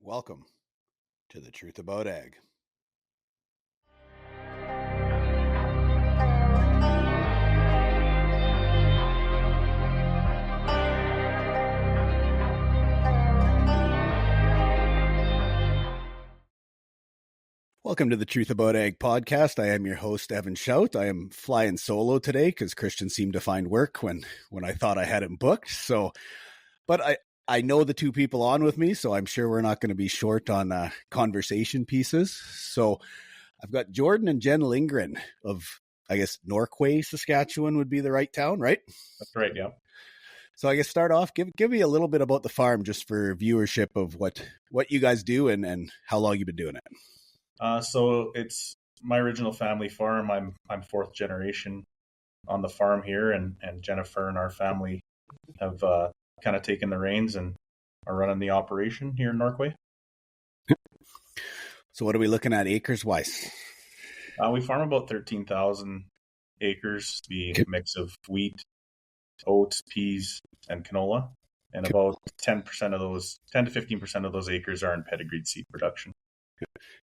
Welcome to The Truth About Ag. Welcome to the Truth About Ag podcast. I am your host, Evan Shout. I am flying solo today because Christian seemed to find work when I thought I had him booked. But I know the two people on with me, so I'm sure we're not going to be short on conversation pieces. So I've got Jordan and Jen Lindgren of, I guess, Norquay, Saskatchewan would be the right town, right? That's right, yeah. So I guess start off, give me a little bit about the farm just for viewership of what you guys do and how long you've been doing it. So it's my original family farm. I'm fourth generation on the farm here, and Jennifer and our family have kind of taken the reins and are running the operation here in Norquay. So what are we looking at acres wise? We farm about 13,000 acres, be a mix of wheat, oats, peas, and canola. And about 10% of those, 10 to 15% of those acres are in pedigreed seed production.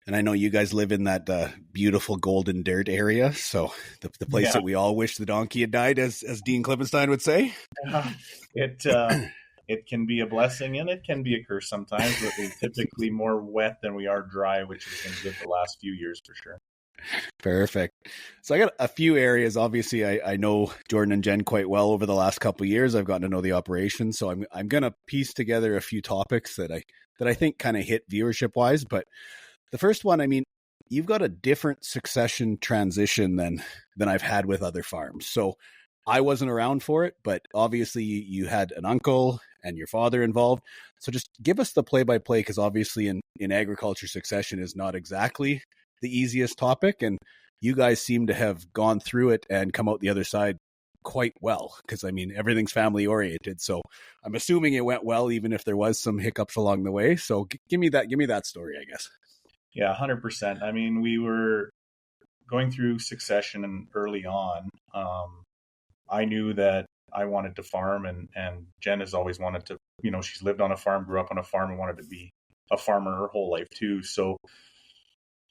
And I know you guys live in that beautiful golden dirt area, so the place that we all wish the donkey had died, as Dean Klippenstein would say. It can be a blessing and it can be a curse sometimes, but we're typically more wet than we are dry, which has been good the last few years for sure. Perfect. So I got a few areas. Obviously, I know Jordan and Jen quite well over the last couple of years. I've gotten to know the operation, so I'm going to piece together a few topics that I think kind of hit viewership wise. But the first one, I mean, you've got a different succession transition than I've had with other farms. So I wasn't around for it, but obviously you had an uncle and your father involved. So just give us the play-by-play, because obviously in agriculture, succession is not exactly the easiest topic. And you guys seem to have gone through it and come out the other side quite well, because I mean, everything's family oriented. So I'm assuming it went well, even if there was some hiccups along the way. So give me that story, I guess. Yeah, 100%. I mean, we were going through succession and early on. I knew that I wanted to farm, and Jen has always wanted to, she's lived on a farm, grew up on a farm, and wanted to be a farmer her whole life too. So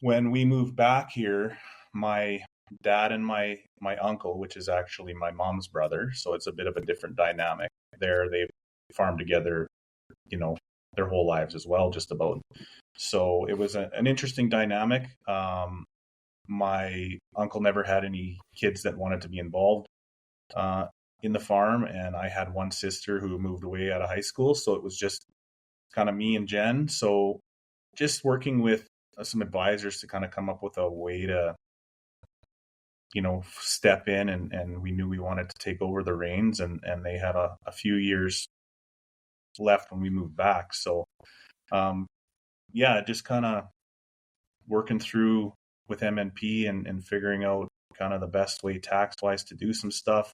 when we moved back here, my dad and my uncle, which is actually my mom's brother, so it's a bit of a different dynamic there. They've farmed together, their whole lives as well, just about. So it was an interesting dynamic. My uncle never had any kids that wanted to be involved in the farm, and I had one sister who moved away out of high school, so it was just kind of me and Jen. So just working with some advisors to kind of come up with a way to step in, and we knew we wanted to take over the reins, and they had a few years left when we moved back. So just kind of working through with MNP and figuring out kind of the best way tax-wise to do some stuff.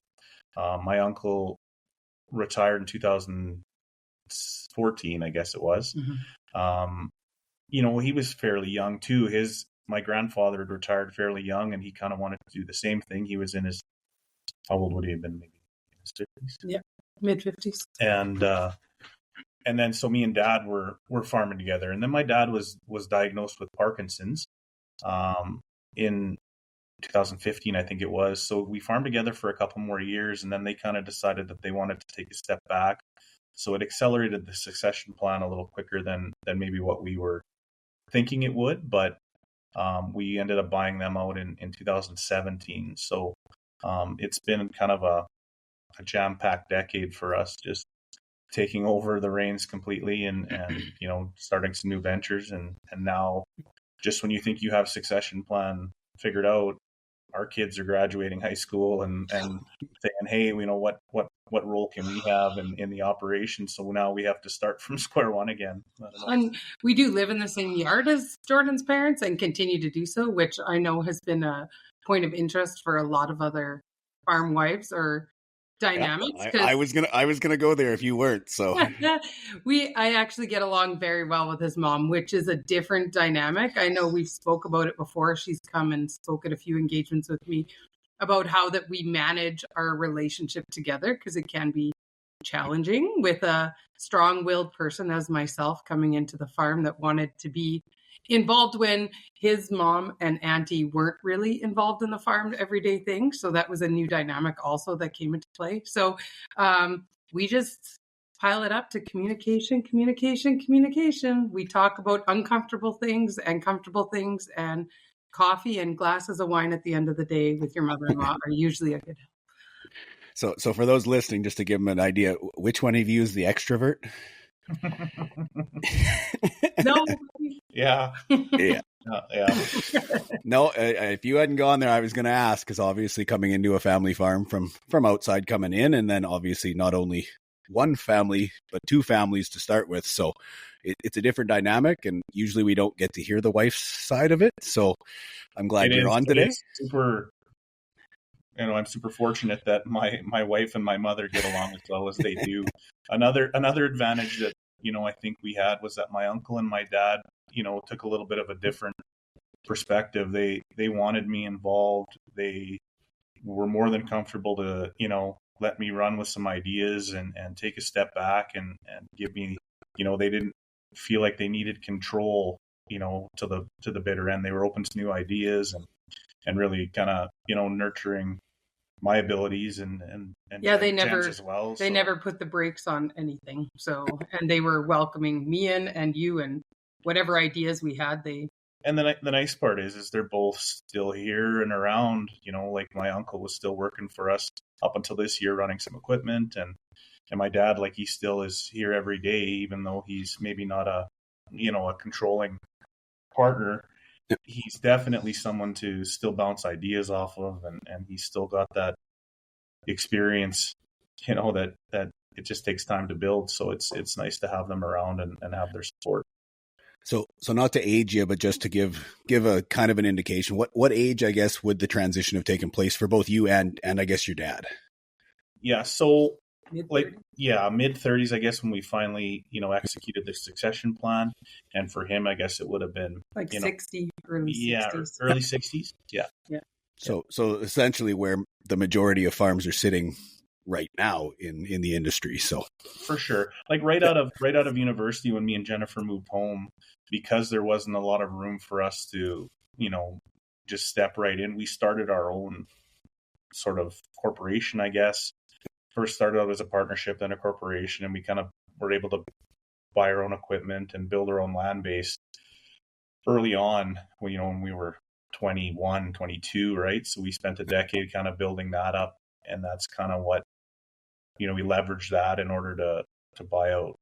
My uncle retired in 2014, I guess it was. Mm-hmm. He was fairly young too. My grandfather had retired fairly young, and he kind of wanted to do the same thing. He was in his, how old would he have been? Maybe in his 50s? Yeah, mid-50s. And then so me and Dad were farming together. And then my dad was diagnosed with Parkinson's in 2015, I think it was. So we farmed together for a couple more years, and then they kind of decided that they wanted to take a step back. So it accelerated the succession plan a little quicker than maybe what we were thinking it would. But we ended up buying them out in 2017. So it's been kind of a jam-packed decade for us, just taking over the reins completely and starting some new ventures. And now, just when you think you have succession plan figured out, our kids are graduating high school and saying, hey, what role can we have in the operation? So now we have to start from square one again. And we do live in the same yard as Jordan's parents and continue to do so, which I know has been a point of interest for a lot of other farm wives or dynamics. Yeah, I was gonna go there if you weren't. So I actually get along very well with his mom, which is a different dynamic. I know we've spoke about it before. She's come and spoke at a few engagements with me about how that we manage our relationship together, because it can be challenging with a strong-willed person as myself coming into the farm that wanted to be involved when his mom and auntie weren't really involved in the farm everyday thing. So that was a new dynamic also that came into play. So we just pile it up to communication. We talk about uncomfortable things and comfortable things, and coffee and glasses of wine at the end of the day with your mother-in-law are usually a good help. So for those listening, just to give them an idea, which one of you is the extrovert? No. Yeah. Yeah. Yeah. No, if you hadn't gone there, I was going to ask, because obviously coming into a family farm from outside coming in, and then obviously not only one family, but two families to start with. So it's a different dynamic, and usually we don't get to hear the wife's side of it. So I'm glad you're on today. Super, I'm super fortunate that my wife and my mother get along as well as they do. Another advantage that, I think we had was that my uncle and my dad, took a little bit of a different perspective. They wanted me involved. They were more than comfortable to, let me run with some ideas and take a step back and give me, they didn't feel like they needed control, to the bitter end. They were open to new ideas and really kind of, nurturing my abilities and they never as well. They never put the brakes on anything. So, and they were welcoming me in and you and whatever ideas we had. And the nice part is they're both still here and around. Like my uncle was still working for us up until this year, running some equipment, and my dad, like, he still is here every day, even though he's maybe not a controlling partner. He's definitely someone to still bounce ideas off of, and he's still got that experience, that it just takes time to build. So it's nice to have them around and have their support. So not to age you, but just to give a kind of an indication, what age, I guess, would the transition have taken place for both you and I guess your dad? Yeah. So mid-30s. Mid-30s, I guess, when we finally, executed the succession plan. And for him, I guess it would have been like 60, early 60s. Yeah, early 60s. Yeah. Yeah. So essentially where the majority of farms are sitting right now in the industry. So for sure, like right out of university, when me and Jennifer moved home, because there wasn't a lot of room for us to, just step right in, we started our own sort of corporation, I guess. First started out as a partnership, then a corporation, and we kind of were able to buy our own equipment and build our own land base early on, when we were 21, 22, right? So we spent a decade kind of building that up, and that's kind of what, we leveraged that in order to buy out.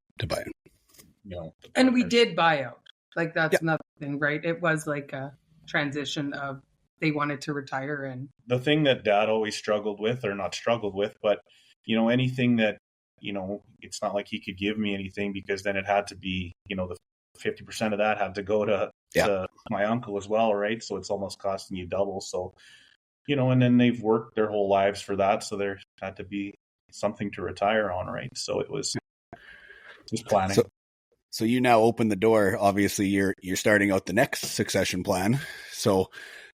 And we did buy out. Like, that's another thing, right? It was like a transition of they wanted to retire. And the thing that Dad always struggled with, or not struggled with, but, anything that, it's not like he could give me anything, because then it had to be, the 50% of that had to go to my uncle as well, right? So it's almost costing you double. So, and then they've worked their whole lives for that. So there had to be something to retire on, right? So it was just planning. So you now open the door. Obviously, you're starting out the next succession plan. So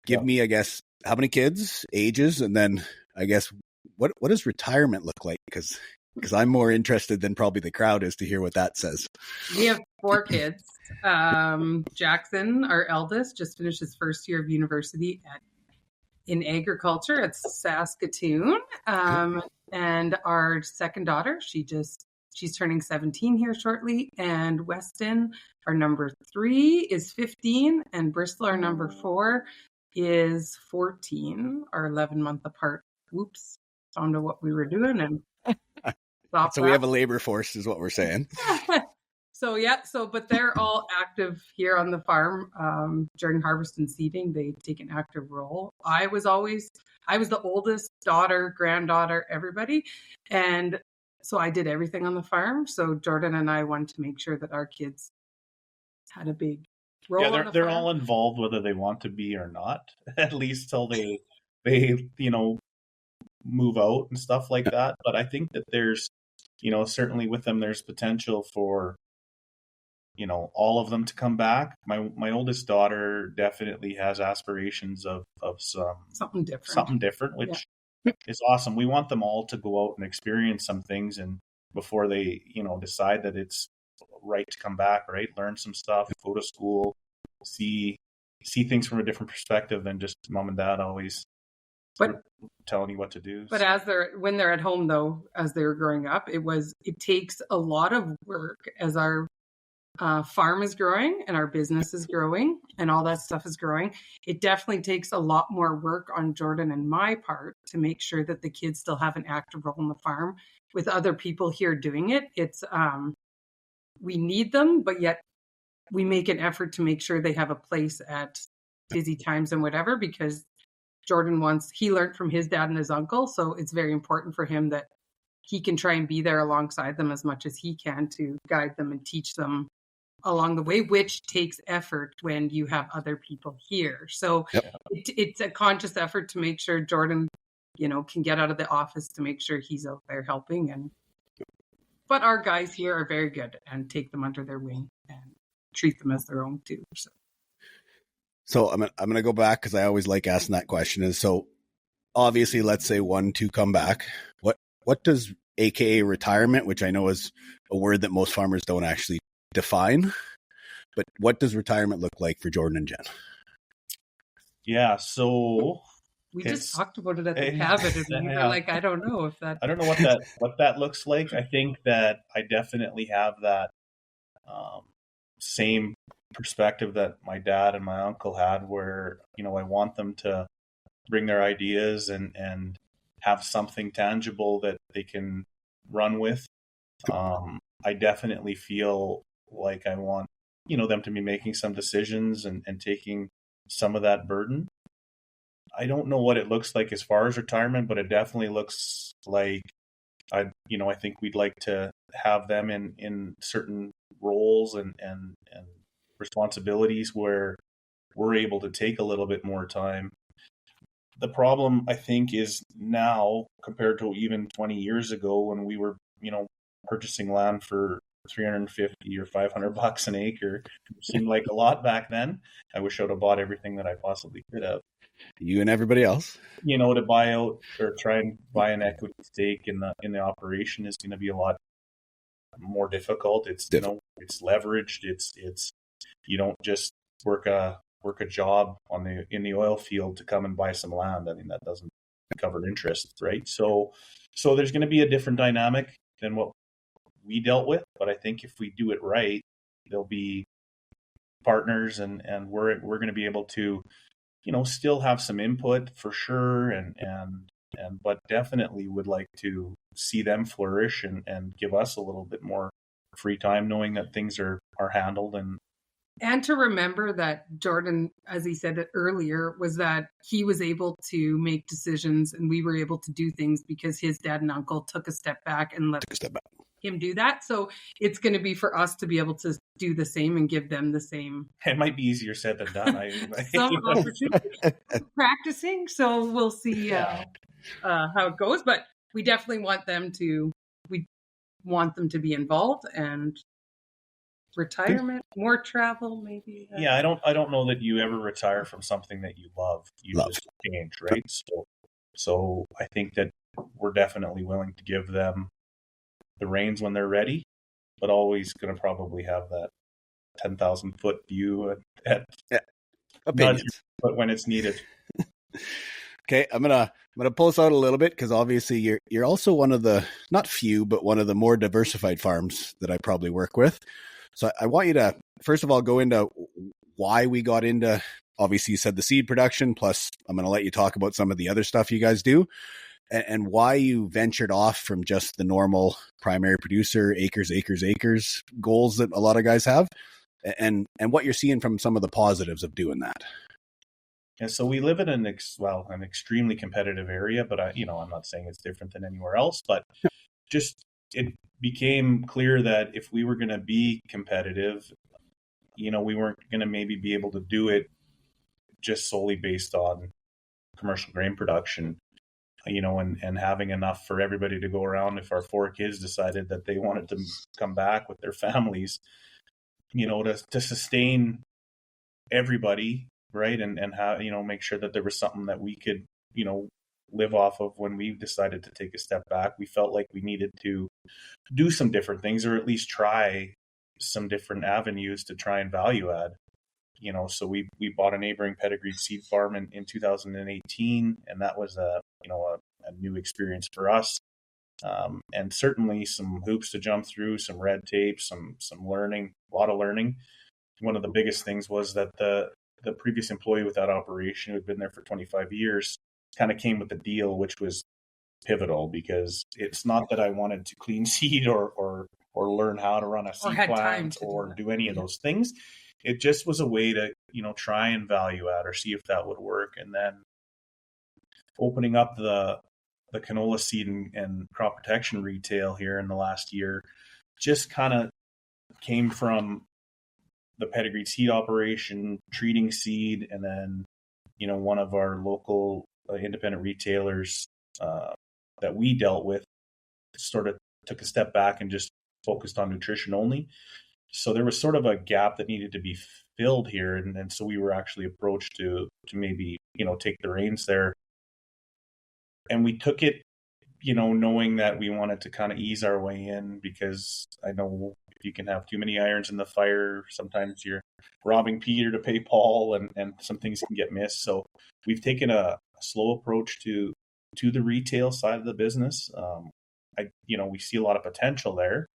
give me, I guess, how many kids, ages, and then I guess what does retirement look like? Because I'm more interested than probably the crowd is to hear what that says. We have 4 kids. Jackson, our eldest, just finished his first year of university in agriculture at Saskatchewan. And our second daughter, she's turning 17 here shortly. And Weston, our number 3, is 15. And Bristol, our number 4, is 14, or 11 month apart. Whoops. Found out what we were doing and so we have a labor force is what we're saying. But they're all active here on the farm during harvest and seeding. They take an active role. I was the oldest daughter, granddaughter, everybody. And so I did everything on the farm. So Jordan and I wanted to make sure that our kids had a big role on the farm. They're all involved whether they want to be or not, at least till they move out and stuff like that. But I think that there's, certainly with them, there's potential for, all of them to come back. My oldest daughter definitely has aspirations of something different, which is awesome. We want them all to go out and experience some things and before they, decide that it's right to come back, right? Learn some stuff, go to school, see things from a different perspective than just mom and dad always telling you what to do. But when they're at home though, as they were growing up, it takes a lot of work as our farm is growing and our business is growing and all that stuff is growing. It definitely takes a lot more work on Jordan and my part to make sure that the kids still have an active role in the farm with other people here doing it. It's we need them, but yet we make an effort to make sure they have a place at busy times and whatever, because Jordan he learned from his dad and his uncle. So it's very important for him that he can try and be there alongside them as much as he can to guide them and teach them along the way, which takes effort when you have other people here. So it's a conscious effort to make sure Jordan, can get out of the office to make sure he's out there helping. But our guys here are very good and take them under their wing and treat them as their own too. So I'm going to go back because I always like asking that question. And so obviously, let's say 1, 2 come back. What does AKA retirement, which I know is a word that most farmers don't actually define, but what does retirement look like for Jordan and Jen? Yeah, so we just talked about it at the cabin, and we were like, I don't know what that looks like. I think that I definitely have that same perspective that my dad and my uncle had, where I want them to bring their ideas and have something tangible that they can run with. I definitely feel like I want them to be making some decisions and taking some of that burden. I don't know what it looks like as far as retirement, but it definitely looks like I think we'd like to have them in certain roles and responsibilities where we're able to take a little bit more time. The problem, I think, is now compared to even 20 years ago when we were, purchasing land for $350 or $500 an acre. It seemed like a lot back then. I wish I would have bought everything that I possibly could have. You and everybody else. To buy out or try and buy an equity stake in the operation is going to be a lot more difficult. It's it's leveraged. It's you don't just work a job in the oil field to come and buy some land. I mean, that doesn't cover interest, right? So there's going to be a different dynamic than what we dealt with, but I think if we do it right, they'll be partners, and we're going to be able to, still have some input for sure, and but definitely would like to see them flourish and give us a little bit more free time, knowing that things are handled. And to remember that Jordan, as he said it earlier, was that he was able to make decisions and we were able to do things because his dad and uncle took a step back and let him do that. So it's going to be for us to be able to do the same and give them the same. It might be easier said than done. Some opportunity practicing. So we'll see how it goes. But we definitely want them to be involved, and retirement, more travel, maybe. Yeah, I don't know that you ever retire from something that you love. You just change, right? So I think that we're definitely willing to give them the reins when they're ready, but always going to probably have that 10,000-foot view at opinions, but when it's needed. Okay, I'm gonna pull us out a little bit because obviously you're also one of the, not few, but one of the more diversified farms that I probably work with. So I want you to, first of all, go into why we got into, obviously you said the seed production, plus I'm going to let you talk about some of the other stuff you guys do, and why you ventured off from just the normal primary producer, acres goals that a lot of guys have, and what you're seeing from some of the positives of doing that. Yeah, so we live in an extremely competitive area, but I'm not saying it's different than anywhere else, but just it became clear that if we were going to be competitive, we weren't going to maybe be able to do it just solely based on commercial grain production, and having enough for everybody to go around. If our 4 kids decided that they wanted to come back with their families, to sustain everybody, right? And how, make sure that there was something that we could, live off of when we decided to take a step back. We felt like we needed to do some different things, or at least try some different avenues to try and value add. So we bought a neighboring pedigreed seed farm in 2018, and that was a new experience for us. And certainly some hoops to jump through, some red tape, some learning, a lot of learning. One of the biggest things was that the previous employee with that operation, who had been there for 25 years, kind of came with a deal which was pivotal, because it's not that I wanted to clean seed or learn how to run a seed plant or do any of those things. It just was a way to, try and value add or see if that would work. And then opening up the canola seed and crop protection retail here in the last year just kind of came from the pedigreed seed operation, treating seed, and then, one of our local independent retailers that we dealt with sort of took a step back and just focused on nutrition only. So there was sort of a gap that needed to be filled here. And so we were actually approached to maybe, take the reins there. And we took it, knowing that we wanted to kind of ease our way in, because I know if you can have too many irons in the fire, sometimes you're robbing Peter to pay Paul, and some things can get missed. So we've taken a slow approach to the retail side of the business. We see a lot of potential there.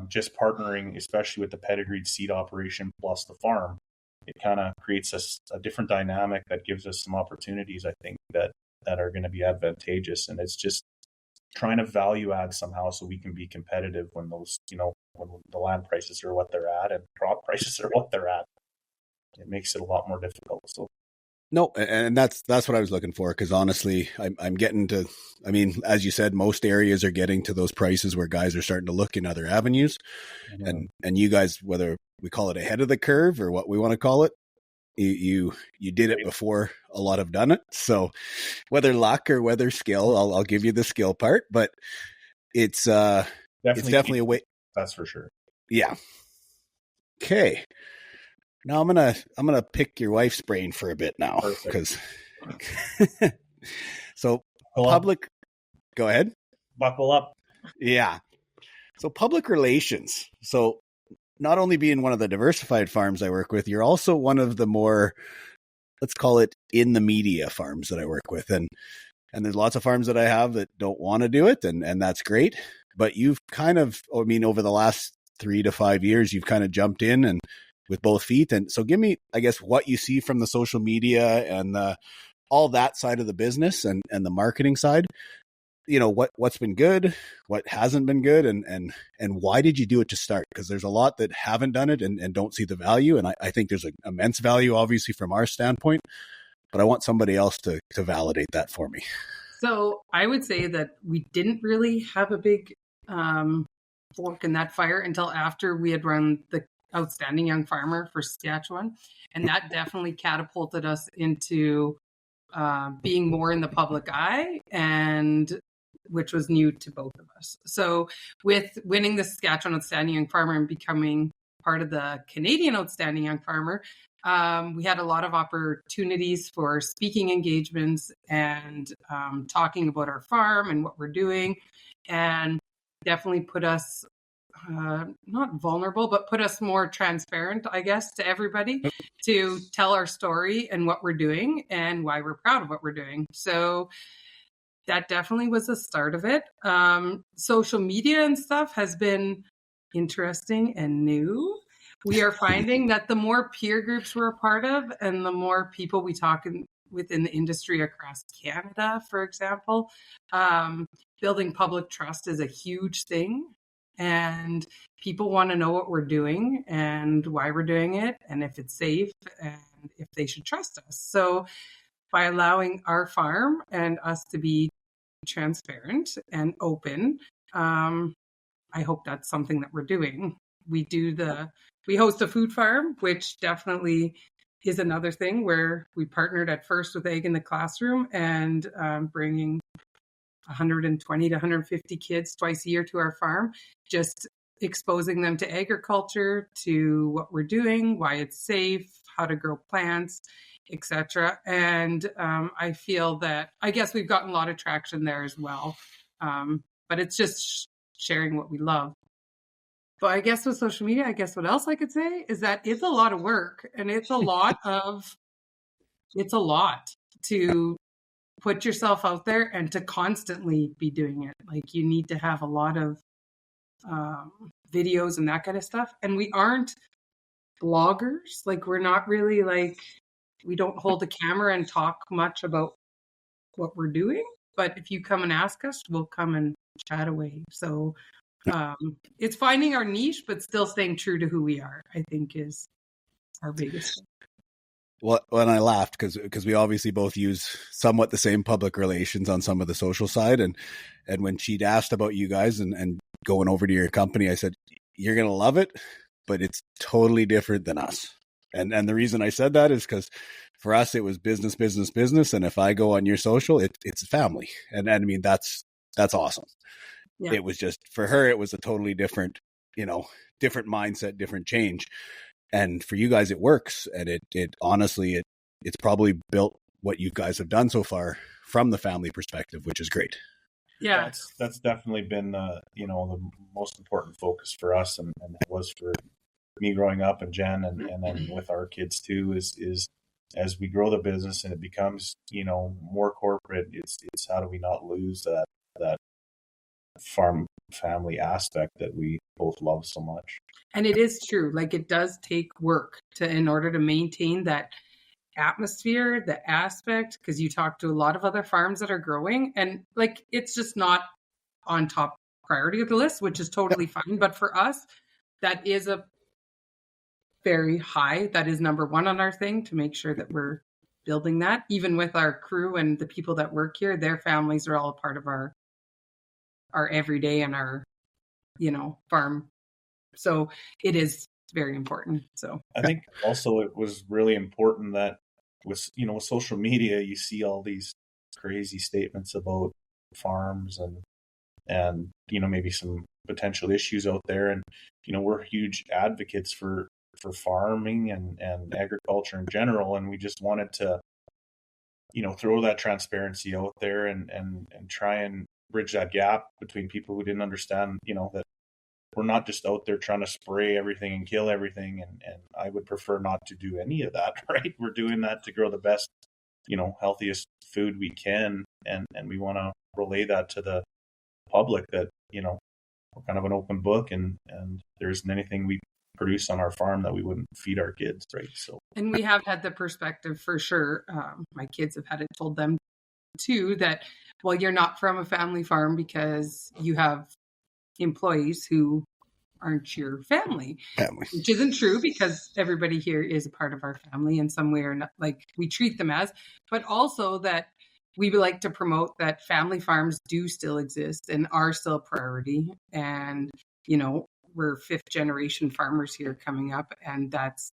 Just partnering, especially with the pedigreed seed operation plus the farm, it kind of creates a different dynamic that gives us some opportunities, I think, that are going to be advantageous. And it's just trying to value add somehow so we can be competitive when those, when the land prices are what they're at and crop prices are what they're at. It makes it a lot more difficult. So. No, and that's what I was looking for, because honestly, I'm getting to, as you said, most areas are getting to those prices where guys are starting to look in other avenues. Mm-hmm. And you guys, whether we call it ahead of the curve or what we want to call it, you did it before a lot have done it. So whether luck or whether skill, I'll give you the skill part, but it's definitely a way. That's for sure. Yeah. Okay. Now I'm gonna pick your wife's brain for a bit now, because so public. Go ahead. Buckle up. Yeah. So public relations. So not only being one of the diversified farms I work with, you're also one of the more, let's call it, in the media farms that I work with, and there's lots of farms that I have that don't want to do it, and that's great. But you've kind of, over the last 3 to 5 years, you've kind of jumped in and with both feet. And so give me, I guess, what you see from the social media and all that side of the business and the marketing side. What's been good, what hasn't been good, and why did you do it to start? Because there's a lot that haven't done it and don't see the value. And I think there's an immense value, obviously, from our standpoint, but I want somebody else to validate that for me. So I would say that we didn't really have a big fork in that fire until after we had run the Outstanding Young Farmer for Saskatchewan. And that definitely catapulted us into being more in the public eye, and which was new to both of us. So with winning the Saskatchewan Outstanding Young Farmer and becoming part of the Canadian Outstanding Young Farmer, we had a lot of opportunities for speaking engagements and talking about our farm and what we're doing, and definitely put us not vulnerable, but put us more transparent, I guess, to everybody to tell our story and what we're doing and why we're proud of what we're doing. So that definitely was the start of it. Social media and stuff has been interesting and new. We are finding that the more peer groups we're a part of and the more people we talk within the industry across Canada, for example, building public trust is a huge thing. And people want to know what we're doing and why we're doing it and if it's safe and if they should trust us. So by allowing our farm and us to be transparent and open, I hope that's something that we're doing. We host a food farm, which definitely is another thing where we partnered at first with Egg in the Classroom and bringing 120 to 150 kids twice a year to our farm, just exposing them to agriculture, to what we're doing, why it's safe, how to grow plants, etc. And I feel that, I guess we've gotten a lot of traction there as well. But it's just sharing what we love. But I guess with social media, I guess what else I could say is that it's a lot of work, and it's a lot to put yourself out there and to constantly be doing it. Like, you need to have a lot of videos and that kind of stuff. And we aren't bloggers. Like, we're not really like, we don't hold a camera and talk much about what we're doing. But if you come and ask us, we'll come and chat away. So it's finding our niche, but still staying true to who we are, I think, is our biggest thing. Well, when I laughed because we obviously both use somewhat the same public relations on some of the social side, and when she'd asked about you guys and going over to your company, I said, you're gonna love it, but it's totally different than us. And the reason I said that is because for us it was business, and if I go on your social, it's family, and I mean that's awesome. Yeah. It was just, for her, it was a totally different, different mindset, different change. And for you guys, it works. And it honestly, it's probably built what you guys have done so far from the family perspective, which is great. Yeah. That's definitely been, the most important focus for us. And it was for me growing up, and Jen, and then with our kids too, is as we grow the business and it becomes, more corporate, it's how do we not lose that farm family aspect that we both love so much. And it is true. Like, it does take work in order to maintain that atmosphere, the aspect, because you talk to a lot of other farms that are growing, and like, it's just not on top priority of the list, which is totally fine. But for us, that is a very high, that is number one on our thing, to make sure that we're building that. Even with our crew and the people that work here, their families are all a part of our everyday and our, farm. So it is very important. So I think also it was really important that with social media, you see all these crazy statements about farms and maybe some potential issues out there. And, we're huge advocates for farming and agriculture in general. And we just wanted to, throw that transparency out there and try and bridge that gap between people who didn't understand, that we're not just out there trying to spray everything and kill everything. And I would prefer not to do any of that, right? We're doing that to grow the best, healthiest food we can. And we want to relay that to the public that, we're kind of an open book, and there isn't anything we produce on our farm that we wouldn't feed our kids, right? So, and we have had the perspective for sure. My kids have had it told them too that, well, you're not from a family farm because you have employees who aren't your family. Which isn't true, because everybody here is a part of our family in some way or not, like we treat them as, but also that we would like to promote that family farms do still exist and are still a priority. And, we're fifth generation farmers here coming up, and that's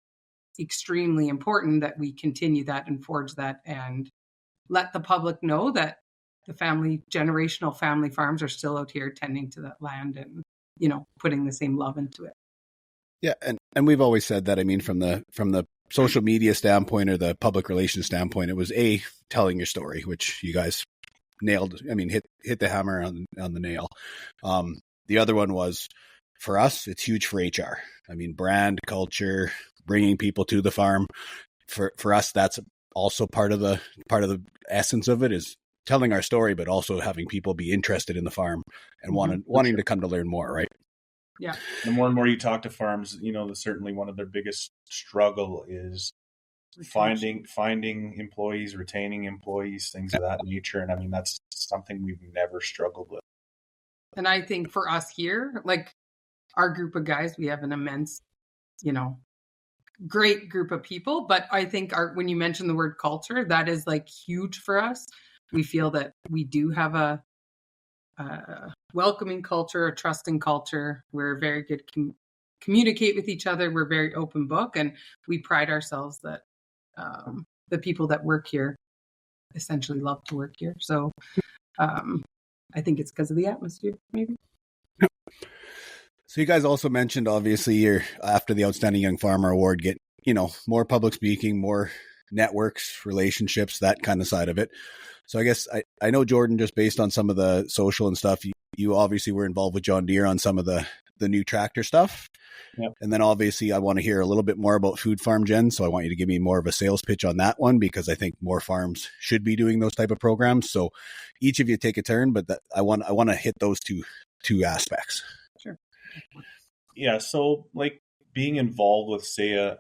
extremely important that we continue that and forge that and let the public know that the generational family farms are still out here tending to that land and, putting the same love into it. Yeah. And we've always said that, I mean, from the social media standpoint or the public relations standpoint, it was telling your story, which you guys nailed. I mean, hit the hammer on the nail. The other one was, for us, it's huge for HR. I mean, brand, culture, bringing people to the farm. For us, that's also part of the essence of it, is telling our story, but also having people be interested in the farm and wanting to come to learn more, right? Yeah. The more and more you talk to farms, certainly one of their biggest struggle is finding employees, retaining employees, things of that nature. And I mean, that's something we've never struggled with. And I think for us here, like our group of guys, we have an immense, great group of people. But I think when you mention the word culture, that is like huge for us. We feel that we do have a welcoming culture, a trusting culture. We're very good communicate with each other. We're very open book, and we pride ourselves that the people that work here essentially love to work here. So I think it's because of the atmosphere, maybe. So you guys also mentioned, obviously, you're after the Outstanding Young Farmer Award, get more public speaking, more networks, relationships, that kind of side of it. So I guess I know, Jordan, just based on some of the social and stuff, you obviously were involved with John Deere on some of the new tractor stuff. Yep. And then obviously I want to hear a little bit more about Food Farm, Jen. So I want you to give me more of a sales pitch on that one, because I think more farms should be doing those type of programs. So each of you take a turn, but I want to hit those two aspects. Sure. Yeah. So like being involved with, say,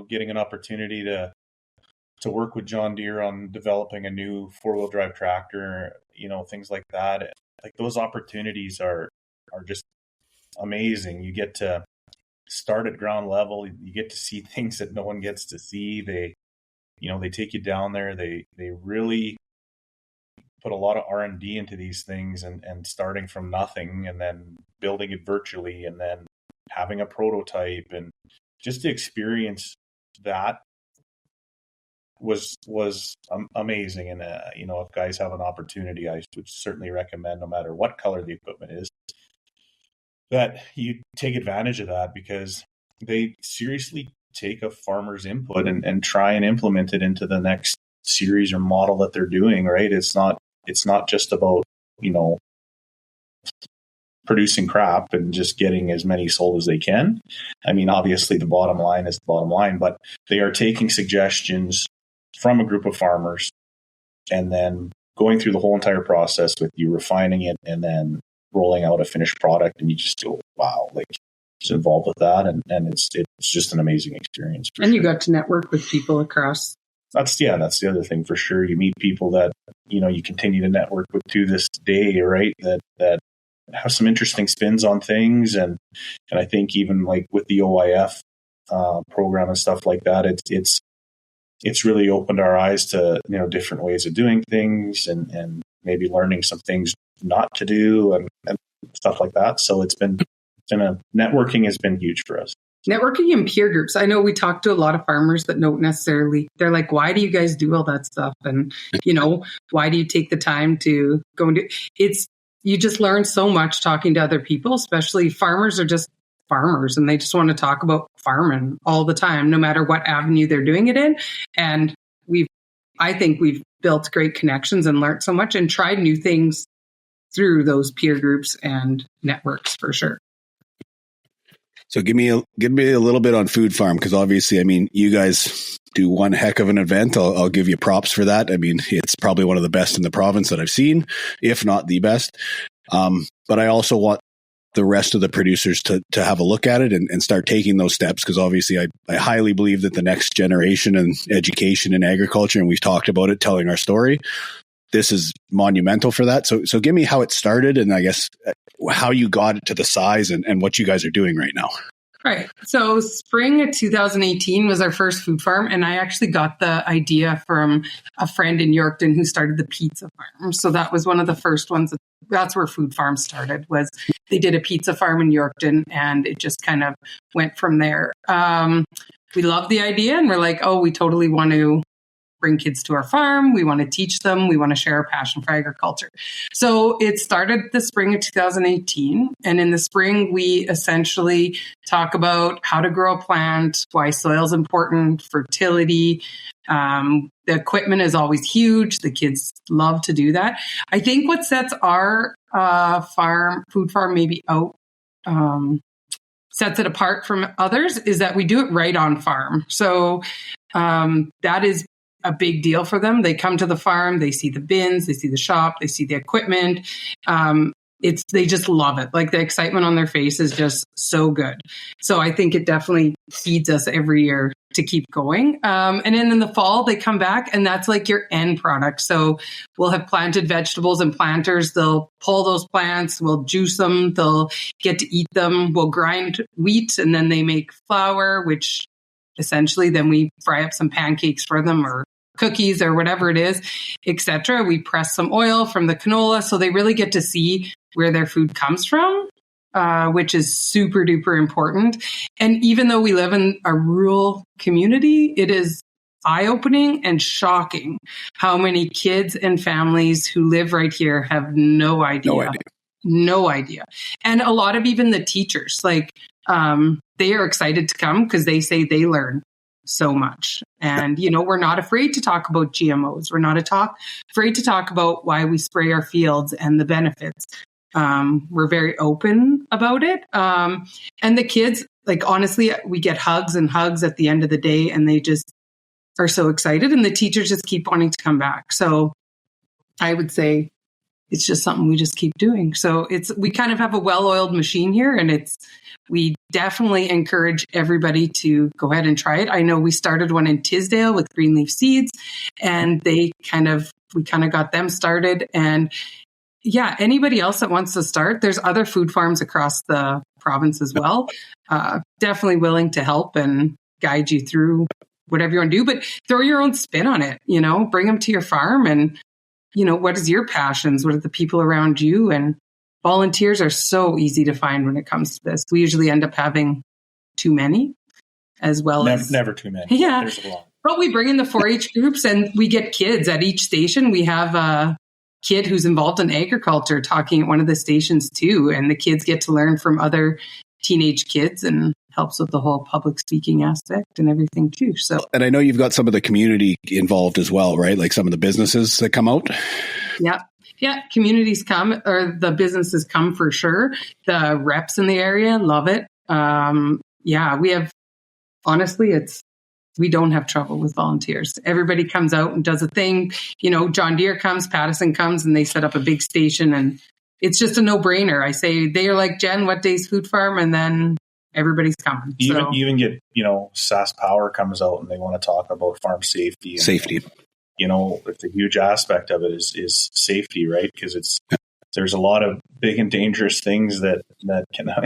getting an opportunity to work with John Deere on developing a new 4-wheel drive tractor, things like that. Like those opportunities are just amazing. You get to start at ground level. You get to see things that no one gets to see. They take you down there. They really put a lot of R&D into these things, and starting from nothing and then building it virtually and then having a prototype, and just to experience that was amazing. And if guys have an opportunity, I would certainly recommend, no matter what color the equipment is, that you take advantage of that, because they seriously take a farmer's input and try and implement it into the next series or model that they're doing. Right? It's not just about producing crap and just getting as many sold as they can. I mean, obviously the bottom line is the bottom line, but they are taking suggestions from a group of farmers and then going through the whole entire process with you, refining it, and then rolling out a finished product. And you just go, wow, like just involved with that. And it's just an amazing experience. And you got to network with people across. That's the other thing for sure. You meet people that, you continue to network with to this day, right? That have some interesting spins on things. And I think even like with the OIF program and stuff like that, it's really opened our eyes to, different ways of doing things, and maybe learning some things not to do and stuff like that. So networking has been huge for us. Networking in peer groups. I know we talk to a lot of farmers that don't necessarily, they're like, why do you guys do all that stuff? And, why do you take the time to go and do you just learn so much talking to other people, especially farmers are just farmers and they just want to talk about farming all the time, no matter what avenue they're doing it in. And I think we've built great connections and learned so much and tried new things through those peer groups and networks for sure. So give me a little bit on Food Farm, because obviously, I mean, you guys do one heck of an event. I'll give you props for that. I mean, it's probably one of the best in the province that I've seen, if not the best. But I also want the rest of the producers to have a look at it and start taking those steps, because obviously I highly believe that the next generation and education in agriculture, and we've talked about it, telling our story, this is monumental for that. So give me how it started, and I guess how you got it to the size and what you guys are doing right now. Right. So spring of 2018 was our first food farm. And I actually got the idea from a friend in Yorkton who started the pizza farm. So that was one of the first ones. That's where Food Farm started, was they did a pizza farm in Yorkton, and it just kind of went from there. We loved the idea, and we're like, oh, we totally want to bring kids to our farm. We want to teach them. We want to share our passion for agriculture. So it started the spring of 2018. And in the spring, we essentially talk about how to grow a plant, why soil is important, fertility. The equipment is always huge. The kids love to do that. I think what sets our food farm maybe out, sets it apart from others, is that we do it right on farm. So that is a big deal for them. They come to the farm, they see the bins, they see the shop, they see the equipment. They just love it. Like the excitement on their face is just so good. So I think it definitely feeds us every year to keep going. And then in the fall, they come back, and that's like your end product. So we'll have planted vegetables and planters. They'll pull those plants, we'll juice them, they'll get to eat them. We'll grind wheat, and then they make flour, which essentially then we fry up some pancakes for them, or cookies, or whatever it is, etc. We press some oil from the canola, so they really get to see where their food comes from, which is super duper important. And even though we live in a rural community, it is eye-opening and shocking how many kids and families who live right here have no idea. No idea. And a lot of even the teachers, like, they are excited to come because they say they learn so much. And, we're not afraid to talk about GMOs. We're not afraid to talk about why we spray our fields and the benefits. We're very open about it. And the kids, like, honestly, we get hugs and hugs at the end of the day, and they just are so excited, and the teachers just keep wanting to come back. So I would say it's just something we just keep doing. So we kind of have a well-oiled machine here, and we definitely encourage everybody to go ahead and try it. I know we started one in Tisdale with green leaf seeds, and we kind of got them started. And yeah, anybody else that wants to start, there's other food farms across the province as well. Definitely willing to help and guide you through whatever you want to do, but throw your own spin on it, bring them to your farm, and, what is your passions? What are the people around you? And volunteers are so easy to find when it comes to this. We usually end up having too many as well as... Never too many. Yeah. There's a lot. But we bring in the 4-H groups, and we get kids at each station. We have a kid who's involved in agriculture talking at one of the stations too. And the kids get to learn from other teenage kids, and helps with the whole public speaking aspect and everything too. So, and I know you've got some of the community involved as well, right? Like some of the businesses that come out. Yeah. Communities come, or the businesses come for sure. The reps in the area love it. We have, honestly, we don't have trouble with volunteers. Everybody comes out and does a thing. John Deere comes, Pattison comes, and they set up a big station, and it's just a no-brainer. I say, they are like, Jen, what day's Food Farm? And then everybody's coming. You even get, Sask Power comes out and they want to talk about farm safety. It's a huge aspect of it is safety, right? Because there's a lot of big and dangerous things that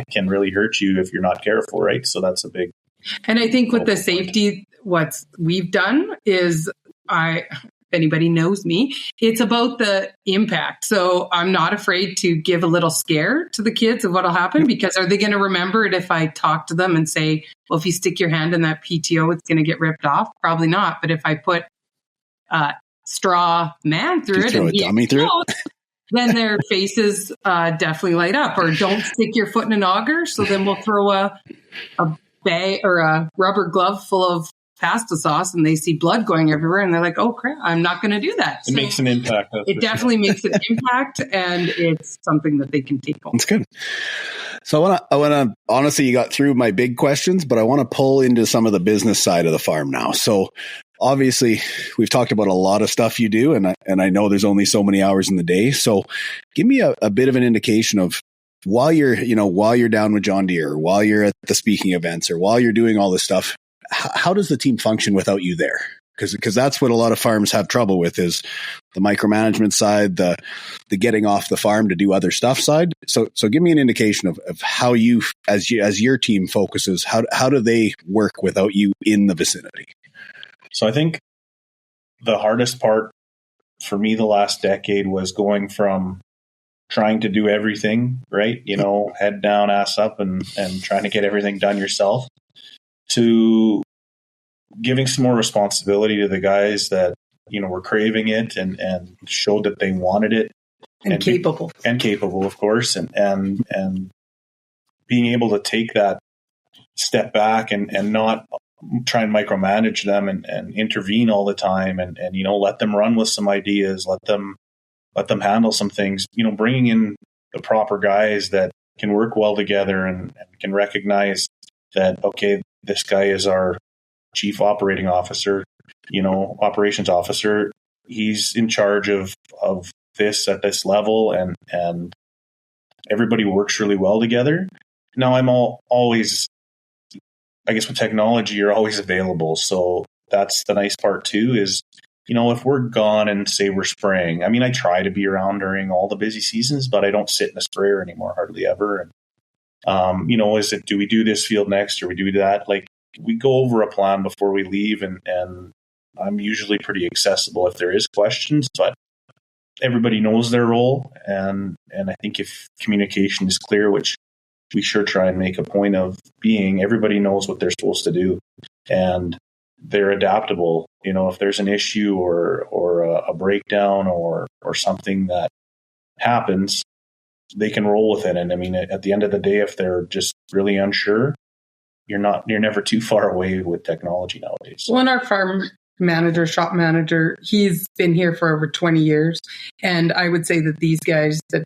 can really hurt you if you're not careful, right? So that's a big. And I think with the safety, what we've done is, if anybody knows me, it's about the impact. So I'm not afraid to give a little scare to the kids of what'll happen, because are they going to remember it if I talk to them and say, well, if you stick your hand in that PTO, it's going to get ripped off? Probably not. But if I put straw man through it, and dummy through it, then their faces definitely light up. Or don't stick your foot in an auger. So then we'll throw a bag or a rubber glove full of pasta sauce, and they see blood going everywhere, and they're like, oh crap, I'm not going to do that. It makes an impact. It definitely makes an impact, and it's something that they can take home. That's good. So I want to, honestly, you got through my big questions, but I want to pull into some of the business side of the farm now. So obviously we've talked about a lot of stuff you do, and I know there's only so many hours in the day. So give me a bit of an indication of, while you're down with John Deere, or while you're at the speaking events, or while you're doing all this stuff, how does the team function without you there? Because that's what a lot of farms have trouble with, is the micromanagement side, the getting off the farm to do other stuff side. So give me an indication of how you, as your team focuses, how do they work without you in the vicinity? So I think the hardest part for me the last decade was going from trying to do everything, right? Head down, ass up, and trying to get everything done yourself, to giving some more responsibility to the guys that, were craving it and showed that they wanted it. And capable. And capable, of course. And being able to take that step back and not try and micromanage them and intervene all the time and let them run with some ideas, let them handle some things, bringing in the proper guys that can work well together and can recognize that, okay, this guy is our chief operating officer, operations officer. He's in charge of this at this level, and everybody works really well together. Now I'm always, I guess with technology, you're always available. So that's the nice part too, is, if we're gone and say we're spraying, I try to be around during all the busy seasons, but I don't sit in a sprayer anymore, hardly ever. And, do we do this field next, or we do that? Like, we go over a plan before we leave, and I'm usually pretty accessible if there is questions, but everybody knows their role. And I think if communication is clear, which we sure try and make a point of being, everybody knows what they're supposed to do, and they're adaptable. If there's an issue or a breakdown or something that happens, they can roll with it. And at the end of the day, if they're just really unsure, you're never too far away with technology nowadays. Well, and our farm manager, shop manager, he's been here for over 20 years. And I would say that these guys, that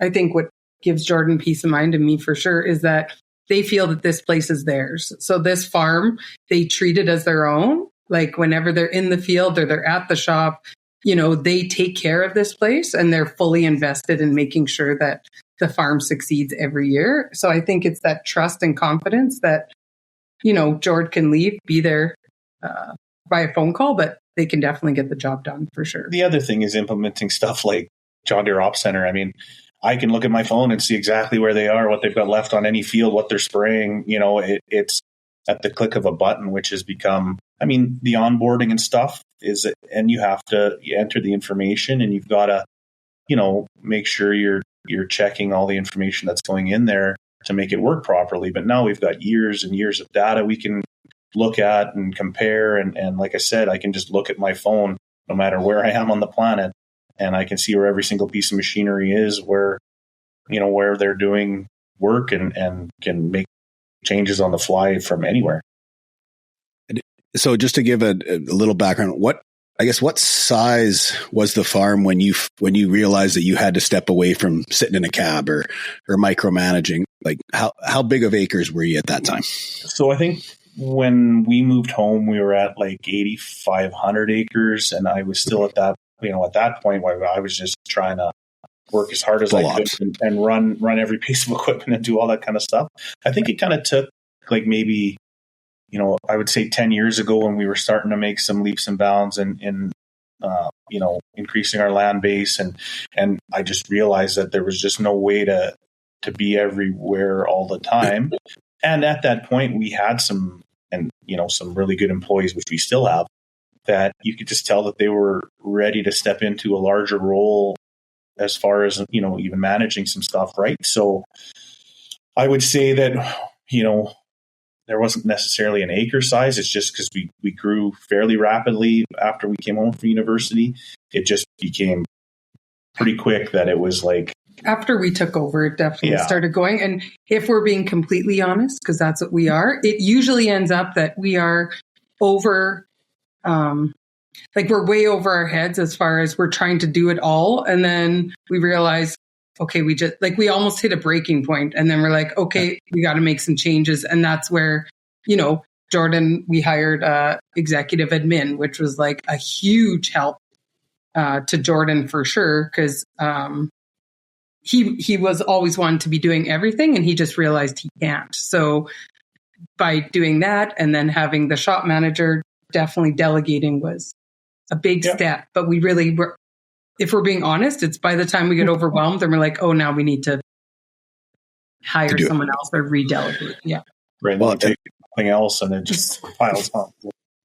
I think what gives Jordan peace of mind, and me for sure, is that they feel that this place is theirs. So this farm, they treat it as their own. Like whenever they're in the field or they're at the shop, they take care of this place and they're fully invested in making sure that the farm succeeds every year. So I think it's that trust and confidence that, George can leave, be there by a phone call, but they can definitely get the job done for sure. The other thing is implementing stuff like John Deere Op Center. I mean, I can look at my phone and see exactly where they are, what they've got left on any field, what they're spraying. It's at the click of a button, which has become, the onboarding and stuff and you have to enter the information and you've got to, make sure you're checking all the information that's going in there to make it work properly. But now we've got years and years of data we can look at and compare. And like I said, I can just look at my phone no matter where I am on the planet. And I can see where every single piece of machinery is, where they're doing work and can make changes on the fly from anywhere. So just to give a little background, what size was the farm when you realized that you had to step away from sitting in a cab or micromanaging? Like how big of acres were you at that time? So I think when we moved home, we were at like 8,500 acres, and I was still at that point where I was just trying to work as hard as I could and run every piece of equipment and do all that kind of stuff. I think it kind of took like maybe, I would say 10 years ago when we were starting to make some leaps and bounds in increasing our land base. And I just realized that there was just no way to be everywhere all the time. And at that point we had some really good employees, which we still have, that you could just tell that they were ready to step into a larger role as far as, even managing some stuff. Right. So I would say that, there wasn't necessarily an acre size. It's just because we grew fairly rapidly after we came home from university. It just became pretty quick that it was like. After we took over, it definitely started going. And if we're being completely honest, because that's what we are, it usually ends up that we are over, we're way over our heads as far as we're trying to do it all. And then we realize, okay, we almost hit a breaking point, and then we're like, okay, we got to make some changes. And that's where, Jordan, we hired executive admin, which was like a huge help to Jordan for sure. Cause he was always wanting to be doing everything, and he just realized he can't. So by doing that and then having the shop manager, definitely delegating was a big step. But we really were, if we're being honest, it's by the time we get overwhelmed and we're like, oh, now we need to hire someone else or redelegate. Yeah. Right. Well, take something else and it just piles up.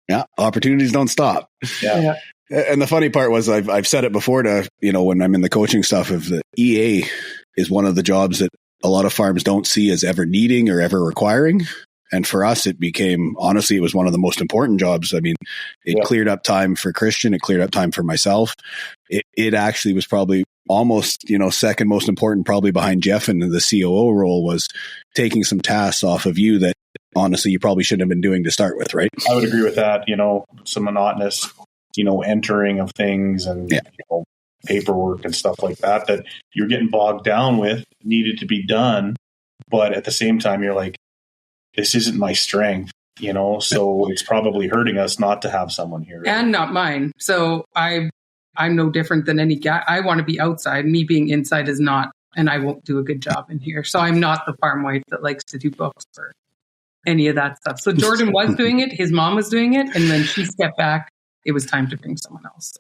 Yeah. Opportunities don't stop. Yeah. And the funny part was I've said it before to, when I'm in the coaching stuff, of the EA is one of the jobs that a lot of farms don't see as ever needing or ever requiring. And for us, it was one of the most important jobs. I mean, it cleared up time for Christian. It cleared up time for myself. It actually was probably almost, second most important, probably behind Jeff in the COO role, was taking some tasks off of you that honestly you probably shouldn't have been doing to start with, right? I would agree with that. Some monotonous, entering of things and paperwork and stuff like that you're getting bogged down with, needed to be done. But at the same time, you're like, this isn't my strength, so it's probably hurting us not to have someone here. And not mine. So I'm no different than any guy. I want to be outside. Me being inside is not, and I won't do a good job in here. So I'm not the farm wife that likes to do books or any of that stuff. So Jordan was doing it. His mom was doing it. And then she stepped back. It was time to bring someone else.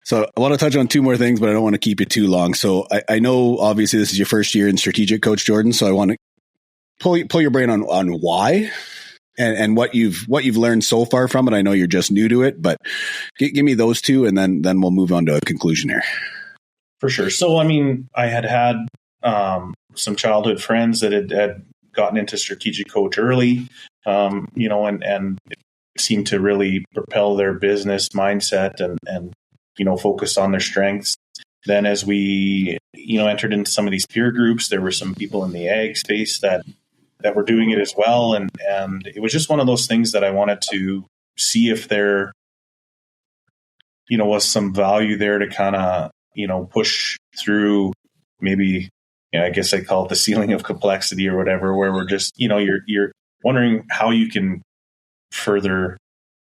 So I want to touch on two more things, but I don't want to keep it too long. So I know obviously this is your first year in strategic coach, Jordan. So I want to pull your brain on why and what you've learned so far from it. I know you're just new to it, but give me those two, and then we'll move on to a conclusion here. For sure. So, I had some childhood friends that had gotten into strategic coach early, and it seemed to really propel their business mindset and focus on their strengths. Then as we, entered into some of these peer groups, there were some people in the ag space that that were doing it as well. And it was just one of those things that I wanted to see if there, was some value there to kind of, push through maybe, I guess I call it the ceiling of complexity or whatever, where we're just, you're wondering how you can further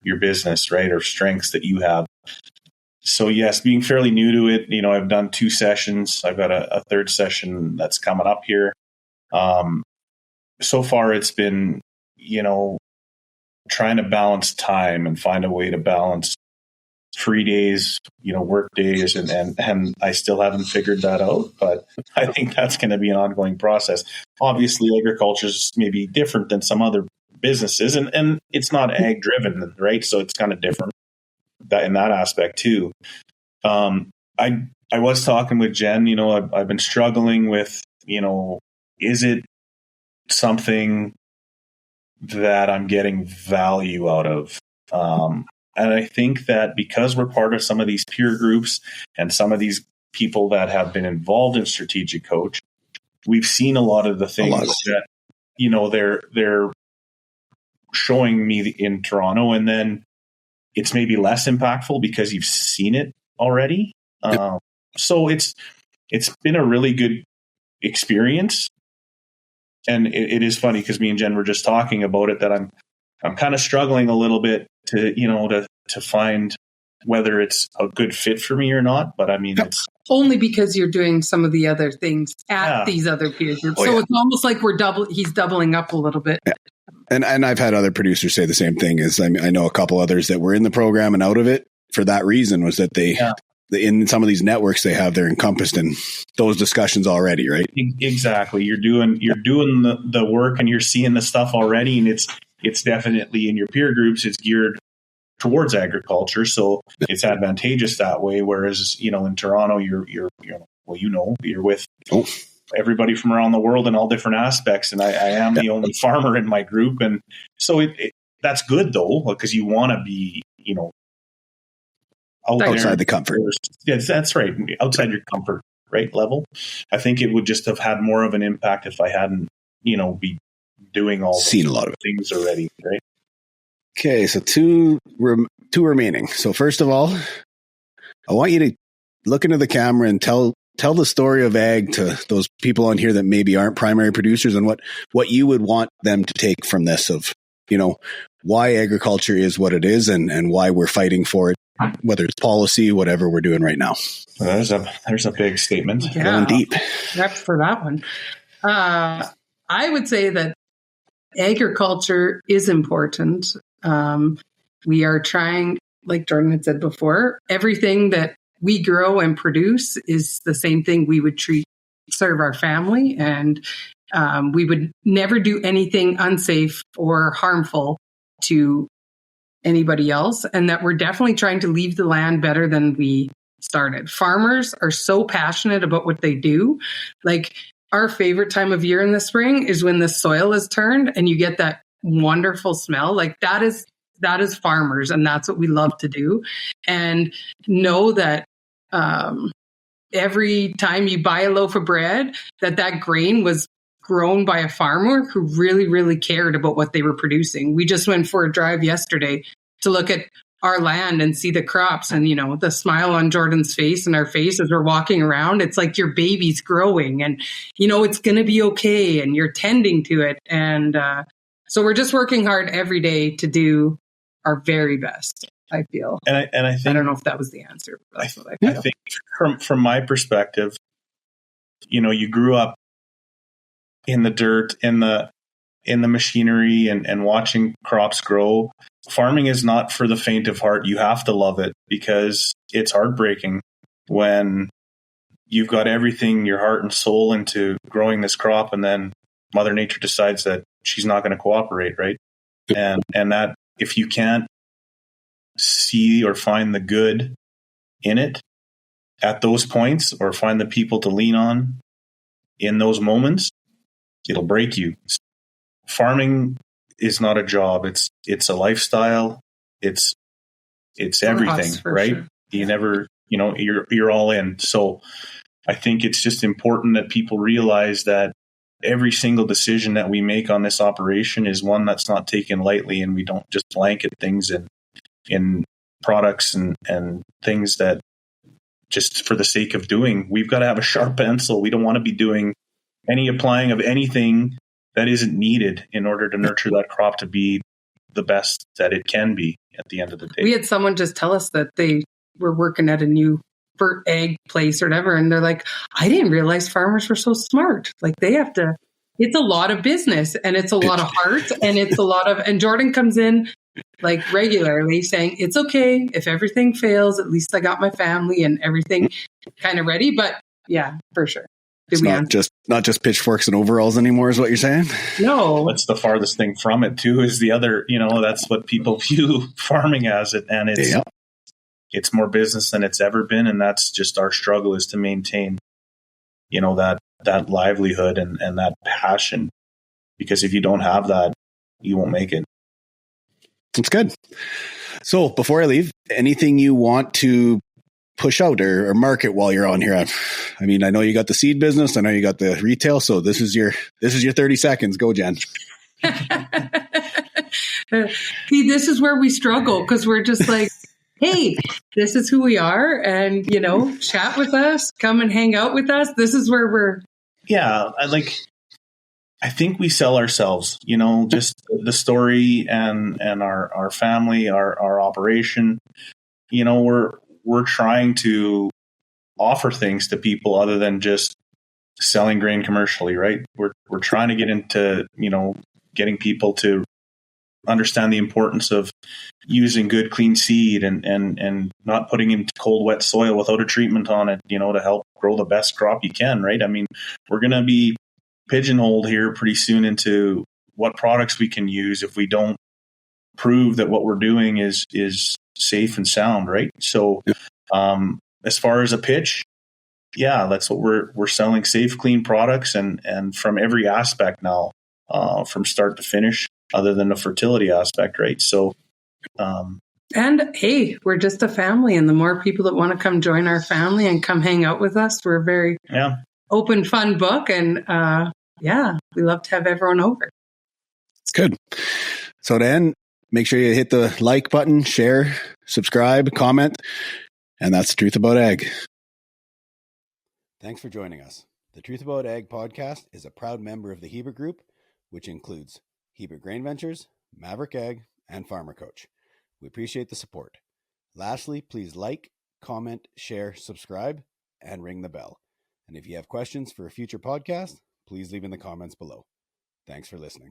your business, right? Or strengths that you have. So yes, being fairly new to it, I've done 2 sessions. I've got a third session that's coming up here. So far it's been, trying to balance time and find a way to balance free days, work days, and I still haven't figured that out, but I think that's going to be an ongoing process. Obviously, agriculture is maybe different than some other businesses, and it's not ag driven, right? So it's kind of different in that aspect too. I was talking with Jen, I've been struggling with, is it something that I'm getting value out of? And I think that because we're part of some of these peer groups and some of these people that have been involved in Strategic Coach, we've seen a lot of the things that, they're showing me in Toronto, and then it's maybe less impactful because you've seen it already. Yep. So it's been a really good experience. And it is funny because me and Jen were just talking about it, that I'm kind of struggling a little bit to find whether it's a good fit for me or not. But I mean, it's only because you're doing some of the other things at these other peer groups. So it's almost like he's doubling up a little bit. Yeah. And I've had other producers say the same thing. I know a couple others that were in the program and out of it for that reason, was that in some of these networks they're encompassed in those discussions already, right? Exactly. You're doing the work and you're seeing the stuff already, and it's definitely in your peer groups. It's geared towards agriculture, so it's advantageous that way. Whereas in Toronto, you're with everybody from around the world in all different aspects, and I am the only farmer in my group, and so that's good though, because you want to be outside the comfort. Yes, that's right. Outside your comfort, right, level. I think it would just have had more of an impact if I hadn't, be doing all seen a lot of things already, right? Okay, so two remaining. So first of all, I want you to look into the camera and tell the story of ag to those people on here that maybe aren't primary producers, and what you would want them to take from this, of why agriculture is what it is, and why we're fighting for it, whether it's policy, whatever we're doing right now. Well, there's a big statement. Yeah. Going deep. Yep, for that one. I would say that agriculture is important. We are trying, like Jordan had said before, everything that we grow and produce is the same thing we would serve our family, and we would never do anything unsafe or harmful to anybody else, and that we're definitely trying to leave the land better than we started. Farmers are so passionate about what they do. Like, our favorite time of year in the spring is when the soil is turned and you get that wonderful smell. Like, that is farmers, and that's what we love to do. And know that every time you buy a loaf of bread, that grain was grown by a farmer who really, really cared about what they were producing. We just went for a drive yesterday to look at our land and see the crops, and the smile on Jordan's face and our face as we're walking around. It's like your baby's growing, and it's going to be okay, and you're tending to it. And so we're just working hard every day to do our very best, I feel. And I think, I don't know if that was the answer, but that's what I feel. I think from my perspective, you grew up in the dirt, in the machinery, and watching crops grow. Farming is not for the faint of heart. You have to love it, because it's heartbreaking when you've got everything, your heart and soul, into growing this crop, and then Mother Nature decides that she's not going to cooperate, right? And that, if you can't see or find the good in it at those points, or find the people to lean on in those moments, it'll break you. Farming is not a job. It's a lifestyle. It's everything, right? Sure. You never, you're all in. So I think it's just important that people realize that every single decision that we make on this operation is one that's not taken lightly, and we don't just blanket things in products and things that just for the sake of doing. We've got to have a sharp pencil. We don't want to be doing any applying of anything that isn't needed in order to nurture that crop to be the best that it can be at the end of the day. We had someone just tell us that they were working at a new egg place or whatever, and they're like, I didn't realize farmers were so smart. Like they have to, it's a lot of business and it's a lot of heart and it's a lot of, and Jordan comes in like regularly saying, it's okay if everything fails, at least I got my family and everything kind of ready. But yeah, for sure. It's not just pitchforks and overalls anymore is what you're saying? No. That's the farthest thing from it too, is the other, that's what people view farming as it. And it's more business than it's ever been. And that's just our struggle, is to maintain, that livelihood and that passion, because if you don't have that, you won't make it. That's good. So before I leave, anything you want to push out or market while you're on here? I mean, I know you got the seed business. I know you got the retail. So this is your 30 seconds. Go, Jen. See, this is where we struggle, because we're just like, hey, this is who we are. And, chat with us, come and hang out with us. This is where we're. Yeah. I think we sell ourselves, just the story and our family, our operation. We're trying to offer things to people other than just selling grain commercially, right? We're trying to get into, getting people to understand the importance of using good, clean seed and not putting into cold, wet soil without a treatment on it, to help grow the best crop you can, right? I mean, we're going to be pigeonholed here pretty soon into what products we can use if we don't prove that what we're doing is safe and sound, right? So as far as a pitch, yeah, that's what we're selling: safe, clean products, and from every aspect now, from start to finish, other than the fertility aspect, right? So and hey, we're just a family, and the more people that want to come join our family and come hang out with us, we're a very open, fun book, and we love to have everyone over. It's good. So then, make sure you hit the like button, share, subscribe, comment, and that's the Truth About Ag. Thanks for joining us. The Truth About Ag podcast is a proud member of the Hebert Group, which includes Hebert Grain Ventures, Maverick Ag, and Farmer Coach. We appreciate the support. Lastly, please like, comment, share, subscribe, and ring the bell. And if you have questions for a future podcast, please leave in the comments below. Thanks for listening.